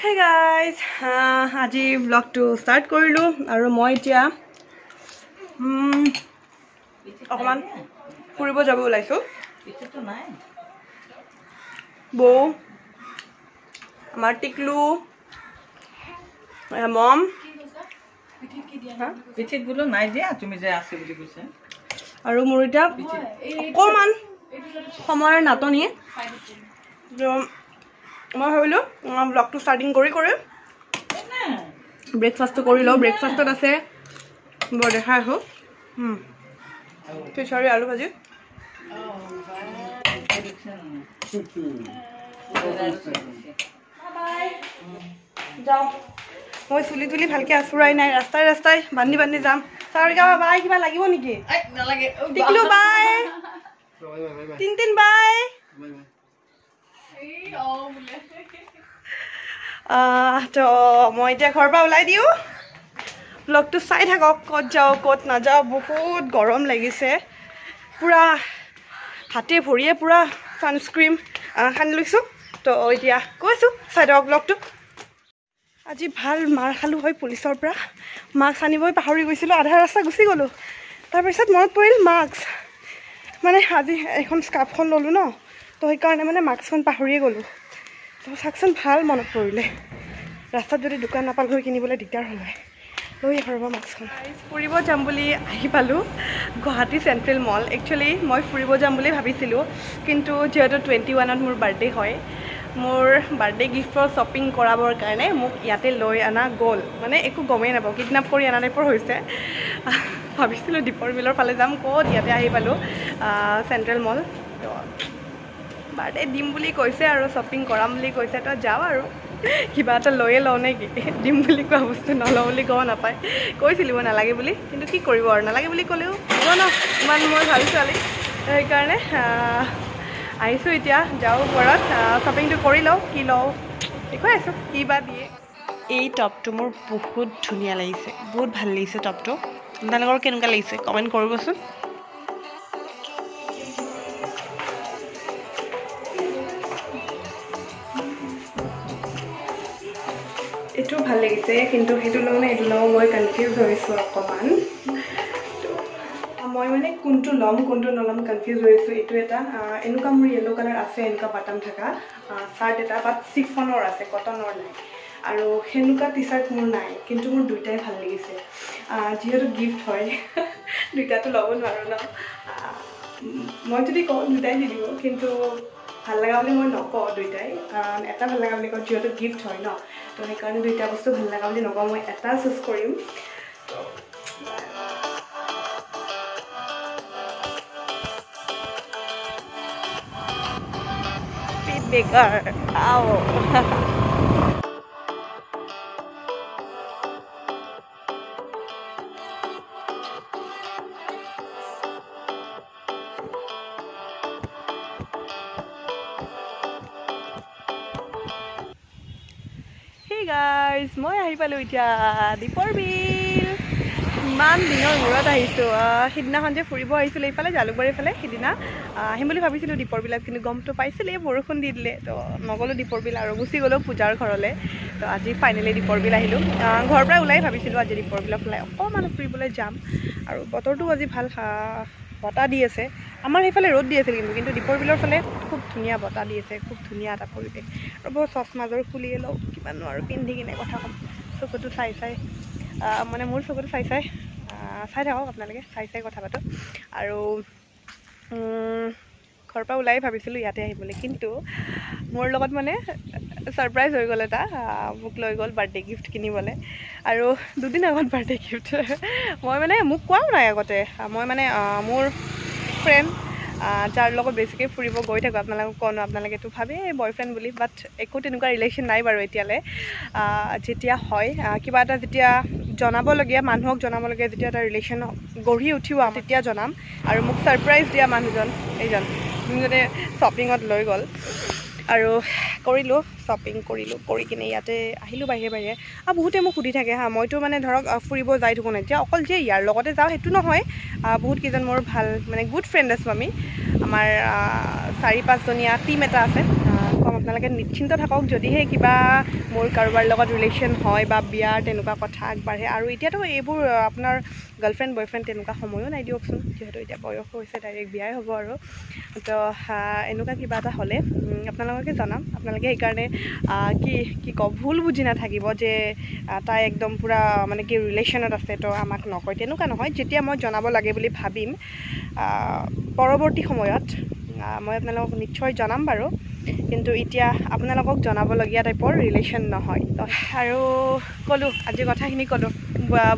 Hey guys, আজি vlogটো start কৰিলো আৰু মই এতিয়া অকমান ফুৰিব যাব ওলাইছো পিছতো নাই বৌ আমাৰ টিকলু মম পিছত গুলো নাই দিয়া তুমি যে আছে বুলি কৈছে আৰু মোৰ এতিয়া অকমান সময়ৰ নাটনি মই ভাবিলো ব্লগটো স্টাৰ্টিং কৰি ব্ৰেকফাষ্টটো কৰি লওঁ ব্ৰেকফাষ্টত আছে বৰ দেখা আহো খিচাৰি আলু ভাজি যাওঁ মই চুলি তুলি ভালকে আঁচুৰাই নাই ৰাস্তাই ৰাস্তাই বান্ধি বান্ধি যাম চাৰিকা বাই কিবা লাগিব নেকি নালাগে টিকলু বাই তিন বাই তো মই এতিয়া ঘৰৰ পৰা ওলাই দিওঁ ব্লগটো চাই থাকক ক'ত যাওঁ ক'ত নাযাওঁ বহুত গৰম লাগিছে পুৰা হাতে ভৰিয়ে পুৰা ছানস্ক্ৰীম সানি লৈছোঁ তো এতিয়া কৈছোঁ চাই থাকক ব্লগটো আজি ভাল মাৰ খালোঁ হয় পুলিচৰ পৰা মাস্ক আনিবই পাহৰি গৈছিলোঁ আধা ৰাস্তা গুচি গ'লোঁ তাৰপিছত মনত পৰিল মাস্ক মানে আজি এখন স্কাৰ্ফখন ল'লোঁ ন তো সেইকাৰণে মানে মাস্কখন পাহৰিয়ে গ'লোঁ তো চাওকচোন ভাল মনত পৰিলে ৰাস্তাত যদি দোকান নাপাল হৈ কিনিবলৈ দিগদাৰ হ'ল হয় লৈ ঘৰৰ পৰা মাস্কখন ফুৰিব যাম বুলি আহি পালোঁ গুৱাহাটী চেণ্ট্ৰেল মল একচুৱেলি মই ফুৰিব যাম বুলি ভাবিছিলোঁ কিন্তু যিহেতু 21ত মোৰ বাৰ্থডে হয় মোৰ বাৰ্থডে গিফ্টৰ শ্বপিং কৰাবৰ কাৰণে মোক ইয়াতে লৈ অনা গ'ল মানে একো গমেই নাপাওঁ কিডনেপ কৰি অনা টাইপৰ হৈছে ভাবিছিলোঁ দীপৰ বিলৰ ফালে যাম ক'ত ইয়াতে আহি পালোঁ চেণ্ট্ৰেল মল তো বাৰ্থডে দিম বুলি কৈছে আৰু শ্বপিং কৰাম বুলি কৈছে তো যাওঁ আৰু কিবা এটা লৈয়ে লওঁ নেকি দিম বুলি কোৱা বস্তু নলওঁ বুলি ক'ব নাপায় কৈছিলোঁ মই নালাগে বুলি কিন্তু কি কৰিব আৰু নালাগে বুলি ক'লেও হ'ব ন ইমান মই ভাল ছোৱালী সেইকাৰণে আহিছোঁ এতিয়া যাওঁ ওপৰত শ্বপিংটো কৰি লওঁ কি লওঁ দেখুৱাই আছোঁ কি বা দিয়ে এই টপটো মোৰ বহুত ধুনীয়া লাগিছে বহুত ভাল লাগিছে টপটো আপোনালোকৰ কেনেকুৱা লাগিছে কমেণ্ট কৰিবচোন এইটো ভাল লাগিছে কিন্তু সেইটো লওঁ নে এইটো লওঁ মই কনফিউজ হৈছোঁ অকণমান মই মানে কোনটো ল'ম কোনটো নল'ম কনফিউজ হৈছোঁ এইটো এটা এনেকুৱা মোৰ য়েল্ল' কালাৰ আছে এনেকুৱা বাটাম থকা চাৰ্ট এটা বাট চিফনৰ আছে কটনৰ নাই আৰু সেনেকুৱা টি চাৰ্ট মোৰ নাই কিন্তু মোৰ দুইটাই ভাল লাগিছে যিহেতু গিফ্ট হয় দুইটাটো ল'ব নোৱাৰোঁ ন মই যদি কওঁ দুইটাই দি দিব কিন্তু ভাল লগা বুলি মই নকওঁ দুইটাই কাৰণ এটা ভাল লগা বুলি কওঁ যিহেতু গিফ্ট হয় ন তো সেইকাৰণে দুইটা বস্তু ভাল লগা বুলি নকওঁ মই এটা চুজ কৰিম বেকাৰ আও Hey guys, মই আহি পালোঁ এতিয়া দীপৰ বিল ইমান দিনৰ মূৰত আহিছোঁ সিদিনাখন যে ফুৰিব আহিছিলোঁ এইফালে জালুকবাৰীৰ ফালে সিদিনা আহিম বুলি ভাবিছিলোঁ দীপৰ বিলত কিন্তু গমটো পাইছিলে বৰষুণ দি দিলে তো নগ'লোঁ দীপৰ বিল আৰু গুচি গ'লোঁ পূজাৰ ঘৰলৈ তো আজি ফাইনেলি দীপৰ বিল আহিলোঁ ঘৰৰ পৰা ওলাই ভাবিছিলোঁ আজি দীপৰ বিলৰ ফালে অকণমান ফুৰিবলৈ যাম আৰু বতৰটো আজি ভাল বতাহ দি আছে আমাৰ সেইফালে ৰ'দ দি আছিল কিন্তু দীপৰ বিলৰ ফালে খুব ধুনীয়া বতাহ দি আছে খুব ধুনীয়া এটা পৰিৱেশ আৰু বৰ চচমাজৰ খুলিয়ে লওঁ কিমানো আৰু পিন্ধি কিনে কথা ক'ম চকুটো চাই মানে মোৰ চকুটো চাই থাকক আপোনালোকে চাই কথা পাতক আৰু ঘৰৰ পৰা ওলাই ভাবিছিলোঁ ইয়াতে আহিবলৈ কিন্তু মোৰ লগত মানে ছাৰপ্ৰাইজ হৈ গ'ল এটা মোক লৈ গ'ল বাৰ্থডে গিফ্ট কিনিবলৈ আৰু দুদিন আগত বাৰ্থডে গিফ্ট মই মানে মোক কোৱাও নাই আগতে মই মানে মোৰ ফ্ৰেণ্ড যাৰ লগত বেছিকৈ ফুৰিব গৈ থাকোঁ আপোনালোকক কওঁ আপোনালোকেতো ভাবে বয়ফ্ৰেণ্ড বুলি বাট একো তেনেকুৱা ৰিলেশ্যন নাই বাৰু এতিয়ালৈ যেতিয়া হয় কিবা এটা যেতিয়া জনাবলগীয়া মানুহক জনাবলগীয়া যেতিয়া এটা ৰিলেশ্যন গঢ়ি উঠিব তেতিয়া জনাম আৰু মোক ছাৰপ্ৰাইজ দিয়া মানুহজন এইজন যোনজনে শ্বপিঙত লৈ গ'ল আৰু কৰিলোঁ শ্বপিং কৰি কিনে ইয়াতে আহিলোঁ বাহিৰে আৰু বহুতে মোক সুধি থাকে মইতো মানে ধৰক ফুৰিব যাই থাকোঁ এতিয়া অকল যে ইয়াৰ লগতে যাওঁ সেইটো নহয় বহুত কেইজন মোৰ ভাল মানে গুড ফ্ৰেণ্ড আছোঁ আমি আমাৰ 4-5 জনীয়া টিম এটা আছে কম আপোনালোকে নিশ্চিন্ত থাকক যদিহে কিবা মোৰ কাৰোবাৰ লগত ৰিলেশ্যন হয় বা বিয়াৰ তেনেকুৱা কথা আগবাঢ়ে আৰু এতিয়াতো এইবোৰ আপোনাৰ গাৰ্লফ্ৰেণ্ড বয়ফ্ৰেণ্ড তেনেকুৱা সময়ো নাই দিয়কচোন যিহেতু এতিয়া বয়স হৈছে ডাইৰেক্ট বিয়াই হ'ব আৰু তো এনেকুৱা কিবা এটা হ'লে আপোনালোকে জনাম আপোনালোকে সেইকাৰণে কি কওঁ ভুল বুজি নাথাকিব যে তাই একদম পূৰা মানে কি ৰিলেশ্যনত আছে তো আমাক নকয় তেনেকুৱা নহয় যেতিয়া মই জনাব লাগে বুলি ভাবিম পৰৱৰ্তী সময়ত মই আপোনালোকক নিশ্চয় জনাম বাৰু কিন্তু এতিয়া আপোনালোকক জনাবলগীয়া টাইপৰ ৰিলেশ্যন নহয় আৰু ক'লোঁ আজি কথাখিনি ক'লোঁ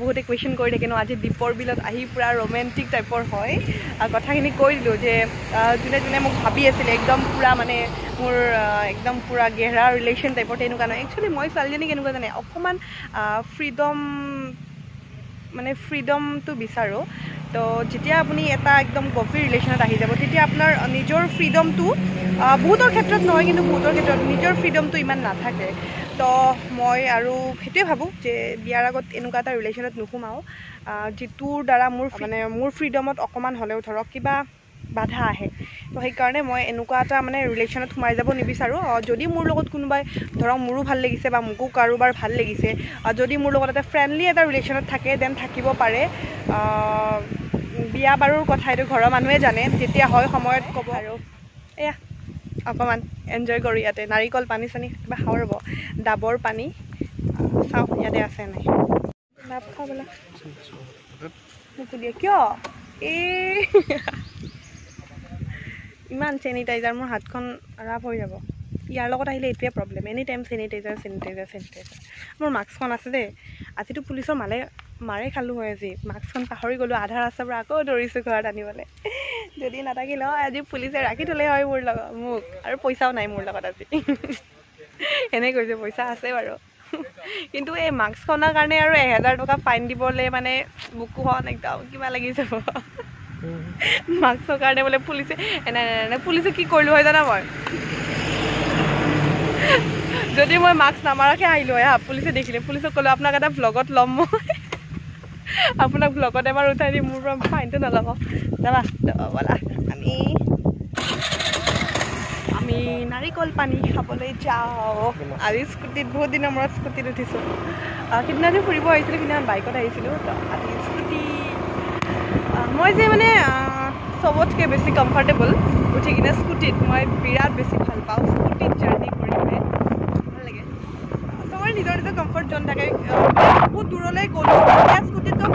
বহুতে কুৱেশ্যন কৰি থাকে ন আজি দীপৰ বিলত আহি পূৰা ৰোমেণ্টিক টাইপৰ হয় কথাখিনি কৈ দিলোঁ যে যোনে যোনে মোক ভাবি আছিলে একদম পূৰা মানে মোৰ একদম পূৰা গেহৰা ৰিলেশ্যন টাইপৰ তেনেকুৱা নহয় একচুৱেলি মই ছোৱালীজনী কেনেকুৱা জানে অকণমান ফ্ৰীডমটো বিচাৰোঁ তো যেতিয়া আপুনি এটা একদম গভীৰ ৰিলেশ্যনত আহি যাব তেতিয়া আপোনাৰ নিজৰ ফ্ৰীডমটো বহুতৰ ক্ষেত্ৰত নহয় কিন্তু বহুতৰ ক্ষেত্ৰত নিজৰ ফ্ৰীডমটো ইমান নাথাকে তো মই আৰু সেইটোৱে ভাবোঁ যে বিয়াৰ আগত এনেকুৱা এটা ৰিলেশ্যনত নোসোমাওঁ যিটোৰ দ্বাৰা মোৰ ফ্ৰীডমত অকণমান হ'লেও ধৰক কিবা বাধা আহে তো সেইকাৰণে মই এনেকুৱা এটা মানে ৰিলেশ্যনত সোমাই যাব নিবিচাৰোঁ যদি মোৰ লগত কোনোবাই ধৰক মোৰো ভাল লাগিছে বা মোকো কাৰোবাৰ ভাল লাগিছে যদি মোৰ লগত এটা ফ্ৰেণ্ডলি এটা ৰিলেশ্যনত থাকে দেন থাকিব পাৰে বিয়া বাৰুৰ কথা এইটো ঘৰৰ মানুহে জানে যেতিয়া হয় সময়ত ক'ব আৰু এয়া অকণমান এনজয় কৰোঁ ইয়াতে নাৰিকল পানী চানী কিবা খাওঁ ৰ'ব ডাবৰ পানী চাওঁ ইয়াতে আছে নাই ডাব খাওঁ বোলা মোকো দিয়ে কিয় ইমান চেনিটাইজাৰ মোৰ হাতখন ৰাফ হৈ যাব ইয়াৰ লগত আহিলে এইটোৱে প্ৰব্লেম এনি টাইম চেনিটাইজাৰ মোৰ মাস্কখন আছে দেই আজিতো পুলিচৰ মাৰে খালোঁ হয় আজি মাস্কখন পাহৰি গ'লোঁ আধা ৰাস্তাৰ পৰা আকৌ দৌৰিছোঁ ঘৰত আনিবলৈ যদি নাথাকিলে হয় আজি পুলিচে ৰাখি থ'লে হয় মোক আৰু পইচাও নাই মোৰ লগত আজি এনেই কৈছে পইচা আছে বাৰু কিন্তু এই মাস্কখনৰ কাৰণে আৰু 1000 টকা ফাইন দিবলৈ মানে বুকুখন একদম কিবা লাগি যাব মাস্কৰ কাৰণে বোলে পুলিচে পুলিচে কি কৰিলোঁ হয় জানা মই যদি মই মাস্ক নামাৰাকৈ আহিলোঁ হয় পুলিচে দেখিলে পুলিচক ক'লোঁ আপোনাক এটা ভ্লগত ল'ম মই আপোনাক ভ্লগত এবাৰ উঠাই দিম মোৰ পৰা ফাইনটো নল'ব যাবা ব'লা আমি নাৰিকল পানী খাবলৈ যাওঁ আজি স্কুটিত বহুত দিনৰ মূৰত স্কুটিত উঠিছোঁ সিদিনা যে ফুৰিব আহিছিলোঁ সিদিনা বাইকত আহিছিলোঁ তো আজি স্কুটি মই যে মানে চবতকৈ বেছি কমফৰ্টেবল উঠি কিনে স্কুটিত মই বিৰাট বেছি ভাল পাওঁ স্কুটিত জাৰ্ণি কৰি কিনে ভাল লাগে চবৰে নিজৰ নিজৰ কমফৰ্ট জ'ন থাকে বহুত দূৰলৈ গ'লোঁ তেতিয়া স্কুটিততো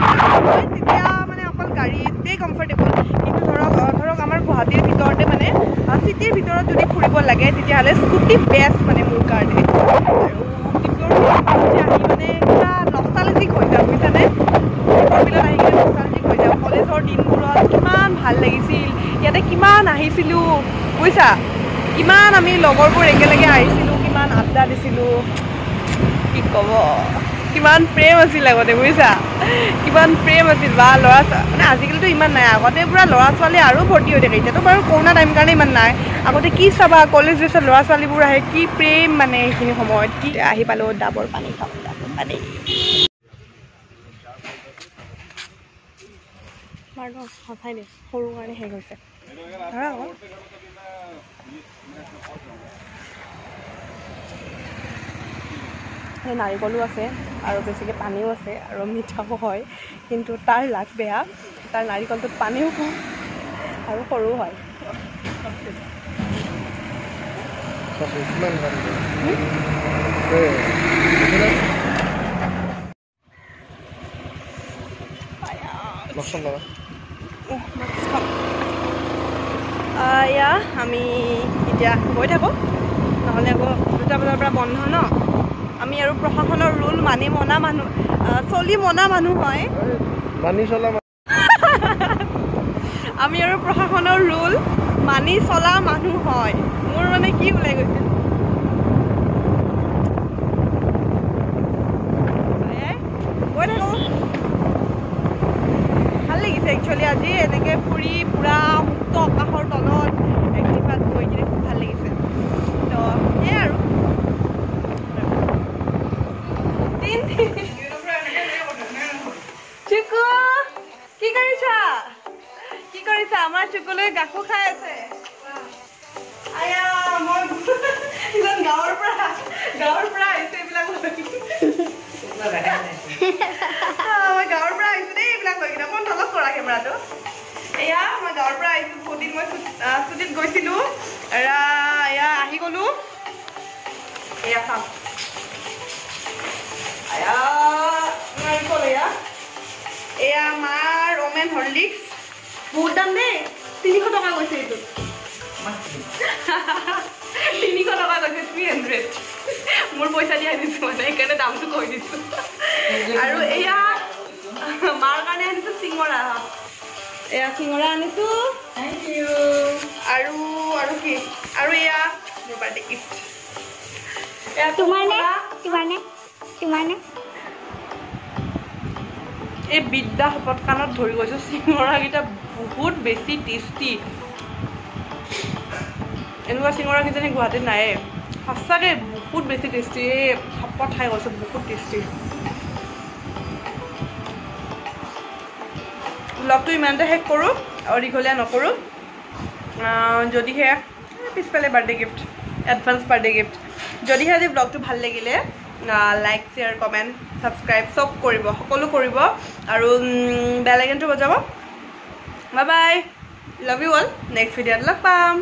তেতিয়া মানে অকল গাড়ীতেই কমফৰ্টেবল কিন্তু ধৰক আমাৰ গুৱাহাটীৰ ভিতৰতে মানে চিটিৰ ভিতৰত যদি ফুৰিব লাগে তেতিয়াহ'লে স্কুটি বেষ্ট মানে মোৰ কাৰণে আৰু আহি মানে কিবা নষ্টালজিক হৈ যাওঁ বুজিছানে দীপৰ বিলত আহি কিনে নষ্টালজিক হৈ যাওঁ কলেজৰ দিনবোৰত কিমান ভাল লাগিছিল ইয়াতে কিমান আহিছিলোঁ বুজিছা কিমান আমি লগৰবোৰ একেলগে আহিছিলোঁ কিমান আড্ডা দিছিলোঁ কি ক'ব কিমান প্ৰেম আছিল আগতে বুজিছা কিমান প্ৰেম আছিল বা ল'ৰা মানে আজিকালিতো ইমান নাই আগতে পূৰা ল'ৰা ছোৱালী আৰু ভৰ্তি হৈ থাকে এতিয়াতো বাৰু কৰোণা টাইম কাৰণে ইমান নাই আগতে কি চাবা কলেজ ড্ৰেছত ল'ৰা ছোৱালীবোৰ আহে কি প্ৰেম মানে সেইখিনি সময়ত কি আহি পালোঁ ডাবৰ পানী খাওঁ ডাবৰ পানী বাৰু সঁচাই দেই সৰু কাৰণে শেষ হৈছে ধৰা আকৌ নাৰিকলো আছে আৰু বেছিকৈ পানীও আছে আৰু মিঠাও হয় কিন্তু তাৰ লাগ বেয়া তাৰ নাৰিকলটোত পানীও কম আৰু সৰুও হয় এয়া আমি এতিয়া গৈ থাকোঁ নহ'লে আকৌ 2টা বজাৰ পৰা বন্ধ ন আমি আৰু প্ৰশাসনৰ ৰুল মানি মনা মানুহ চলি মনা মানুহ হয় আমি আৰু প্ৰশাসনৰ ৰুল মানি চলা মানুহ হয় মোৰ মানে কি ওলাই গৈছিল গৈ থাকোঁ ভাল লাগিছে একচুৱেলি আজি এনেকৈ ফুৰি পূৰা মুক্ত আকাশৰ তলত একদিনত গৈ কিনে খুব ভাল লাগিছে তো সেয়াই আৰু চুকু কি কৰিছা আমাৰ চুকুলৈ গাখো খাই আছে আয়া মই গাঁৱৰ পৰা আহিছে এইবিলাক লৈ মই গাঁৱৰ পৰা আহিছো দেই এইবিলাক লৈ কিনে অকণ তলত কৰা কেমেৰাটো এয়া মই গাঁৱৰ পৰা আহিছো বহুত দিন মই ছুটীত গৈছিলো এয়া আহি গলো এয়া খাম নাৰিকল এয়া মাৰ অমেন হৰলিক্স বহুত দাম দেই 300 টকা গৈছে এইটো 300 টকা গৈছে 300 মোৰ পইচা দিয়া আনিছো মানে সেইকাৰণে দামটো কৈ দিছো আৰু এয়া মাৰ কাৰণে আনিছো চিঙৰা এয়া চিঙৰা আনিছো থেংক ইউ আৰু কি আৰু এয়া মোৰ বাৰ্থডে গিফ্ট এয়া তোমাৰ নে এই বিদ্যা শপত কাণত ধৰি গৈছো চিঙৰাকেইটা বহুত বেছি টেষ্টি এনেকুৱা চিঙৰা কিজানি গুৱাহাটীত নাইয়ে সঁচাকৈ বহুত বেছি টেষ্টি এই শপত খাই গৈছো বহুত টেষ্টি ব্লগটো ইমানতে শেষ কৰোঁ আৰু দীঘলীয়া নকৰোঁ যদিহে পিছফালে birthday gift advance birthday gift যদিহে আজি ব্লগটো ভাল লাগিলে লাইক শ্বেয়াৰ কমেণ্ট ছাবস্ক্ৰাইব চব কৰিব সকলো কৰিব আৰু বেল আইকনটো বজাব bye bye love you all next ভিডিঅ'ত লগ পাম